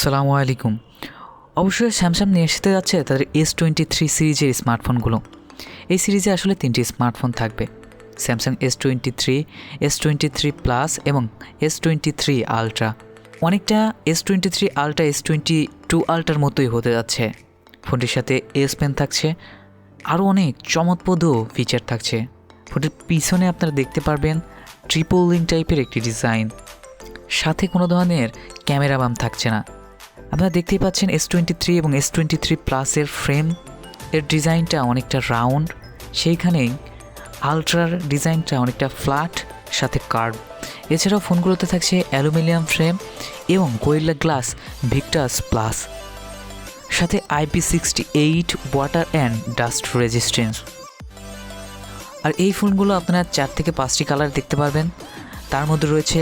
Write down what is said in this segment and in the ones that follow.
আসসালামু আলাইকুম। অবশ্যই স্যামসাং নিয়ে আসতে যাচ্ছে তাদের S23 সিরিজের স্মার্টফোনগুলো। এই সিরিজে আসলে 3টি স্মার্টফোন থাকবে, স্যামসাং S23, S23 প্লাস এবং S23 আলট্রা। অনেকটা S23 আলট্রা S22 আলট্রার মতোই হতে যাচ্ছে। ফোনটির সাথে স্পেন থাকছে, আরও অনেক চমৎপ্রদ ফিচার থাকছে। ফোনটির পিছনে আপনারা দেখতে পারবেন ট্রিপল লিঙ্ক টাইপের একটি ডিজাইন, সাথে কোনো ধরনের ক্যামেরা বাম থাকছে না। আপনারা দেখতেই পাচ্ছেন S23 এবং S23 প্লাসের ফ্রেম এর ডিজাইনটা অনেকটা রাউন্ড, সেইখানেই আলট্রার ডিজাইনটা অনেকটা ফ্ল্যাট সাথে কার্ভ। এছাড়াও ফোনগুলোতে থাকছে অ্যালুমিনিয়াম ফ্রেম এবং গোরিল্লা গ্লাস ভিক্টাস প্লাস, সাথে IP68 water and dust resistance. আর এই ফোনগুলো আপনারা 4 থেকে 5টি কালার দেখতে পারবেন। তার মধ্যে রয়েছে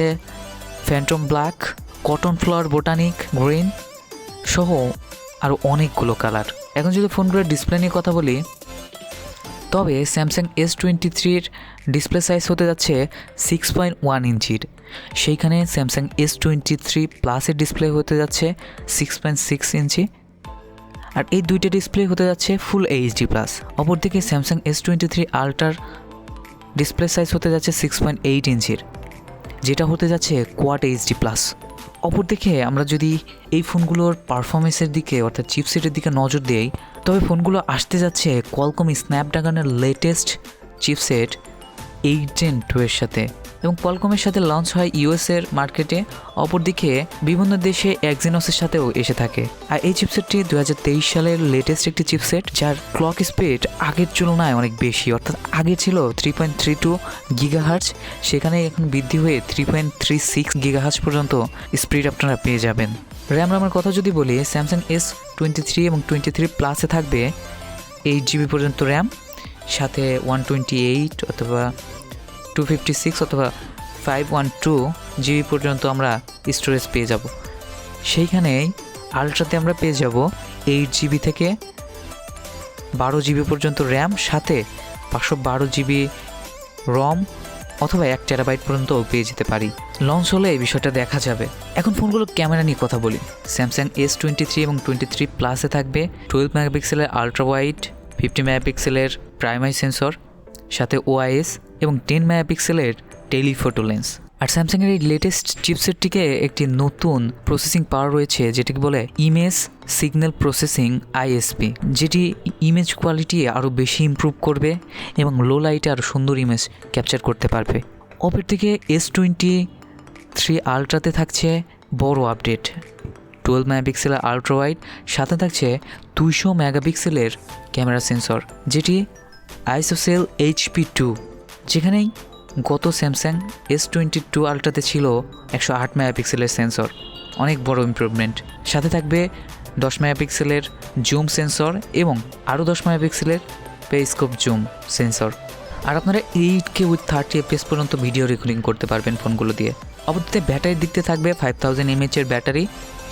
Phantom black, cotton flower botanic green সহ আরও অনেকগুলো কালার। এখন যদি ফোনগুলোর ডিসপ্লে নিয়ে কথা বলি, তবে স্যামসাং S23-র ডিসপ্লে সাইজ হতে যাচ্ছে 6.1 ইঞ্চির, সেইখানে স্যামসাং S23 প্লাসের ডিসপ্লে হতে যাচ্ছে 6.6 ইঞ্চি। আর এই দুইটা ডিসপ্লে হতে যাচ্ছে ফুল এইচডি প্লাস। অপরদিকে স্যামসাং S23 আলট্রার ডিসপ্লে সাইজ হতে যাচ্ছে 6.8 ইঞ্চির, যেটা হতে যাচ্ছে কোয়াড এইচডি প্লাস। অপরদিকে আমরা যদি এই ফোনগুলোর পারফরমেন্সের দিকে অর্থাৎ চিপসেটের দিকে নজর দেই, তবে ফোনগুলো আসতে যাচ্ছে কোয়ালকম স্ন্যাপড্রাগনের লেটেস্ট চিপসেট 8 Gen 2 এর সাথে, এবং কোয়ালকমের সাথে লঞ্চ হয় ইউএসের মার্কেটে। অপরদিকে বিভিন্ন দেশে এক্সিনোসের সাথেও এসে থাকে। আর এই চিপসেটটি 2023 সালের লেটেস্ট একটি চিপসেট, যার ক্লক স্পিড আগের তুলনায় অনেক বেশি, অর্থাৎ আগে ছিল 3.32 গিগাহার্জ, সেখানে এখন বৃদ্ধি হয়ে 3.36 গিগাহার্জ পর্যন্ত স্পিড আপনারা পেয়ে যাবেন। র্যামের কথা যদি বলি, স্যামসাং S23 এবং 23 প্লাসে থাকবে 8GB পর্যন্ত র্যাম, সাথে 128 অথবা 256 অথবা 512GB পর্যন্ত আমরা স্টোরেজ পেয়ে যাব। সেইখানেই আলট্রাতে আমরা পেয়ে যাব 8GB থেকে 12GB পর্যন্ত র্যাম, সাথে 512GB রম অথবা 1 টেরাবাইট পর্যন্ত পেয়ে যেতে পারি। লঞ্চ হলে এই বিষয়টা দেখা যাবে। এখন ফোনগুলোর ক্যামেরা নিয়ে কথা বলি। স্যামসাং S23 এবং 23 প্লাসে থাকবে 12 মেগাপিক্সেলের আলট্রা ওয়াইড, 50 মেগাপিক্সেলের প্রাইমারি সেন্সর, সাথে OIS এবং 10 মেগাপিক্সেলের টেলিফোটো লেন্স। আর স্যামসাংয়ের এই লেটেস্ট চিপসেটটিকে একটি নতুন প্রসেসিং পাওয়ার রয়েছে, যেটিকে বলে ইমেজ সিগন্যাল প্রসেসিং ISP, যেটি ইমেজ কোয়ালিটি আরও বেশি ইমপ্রুভ করবে এবং লো লাইটে আরও সুন্দর ইমেজ ক্যাপচার করতে পারবে। অপরদিকে S23 আলট্রাতে থাকছে বড় আপডেট, 12 মেগাপিক্সেলের আলট্রা ওয়াইড, সাথে থাকছে 200 মেগাপিক্সেলের ক্যামেরা সেন্সর, যেটি আইসোসেল HP2, যেখানেই গত স্যামসাং S22 আলট্রাতে ছিল 108 মেগাপিক্সেলের সেন্সর, অনেক বড় ইমপ্রুভমেন্ট। সাথে থাকবে 10 মেগাপিক্সেলের জুম সেন্সর এবং আরও 10 মেগাপিক্সেলের পেরিস্কোপ জুম সেন্সর। আর আপনারা 8K উইথ 30 FPS পর্যন্ত ভিডিও রেকর্ডিং করতে পারবেন ফোনগুলো দিয়ে। অপরদিকে ব্যাটারির দিক থেকে থাকবে 5000 mAh এর ব্যাটারি,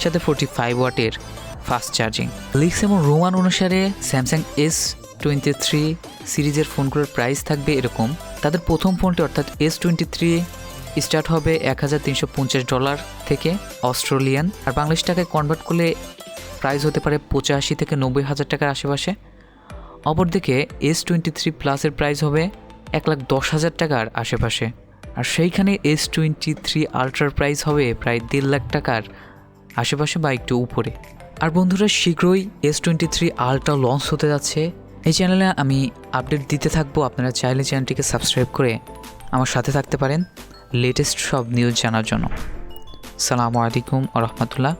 সাথে 45 ওয়াটের ফাস্ট চার্জিং। লিক্স এবং রোমান অনুসারে স্যামসাং S23 সিরিজের ফোনগুলোর প্রাইস থাকবে এরকম। তাদের প্রথম ফোনটি অর্থাৎ S23 স্টার্ট হবে $1350 থেকে অস্ট্রেলিয়ান, আর বাংলাদেশ টাকায় কনভার্ট করলে প্রাইস হতে পারে 85 থেকে 90,000 টাকার আশেপাশে। অপরদিকে S23 প্লাসের প্রাইস হবে 1,10,000 টাকার আশেপাশে, আর সেইখানে S23 আলট্রার প্রাইস হবে প্রায় 1.5 লাখ টাকার আশেপাশে বা একটু উপরে। আর বন্ধুরা, শীঘ্রই S23 আলট্রা লঞ্চ হতে যাচ্ছে। এই চ্যানেলে আমি আপডেট দিতে থাকবো, আপনারা চাইলে চ্যানেলটিকে সাবস্ক্রাইব করে আমার সাথে থাকতে পারেন লেটেস্ট সব নিউজ জানার জন্য। আসসালামু আলাইকুম ওয়া রাহমাতুল্লাহ।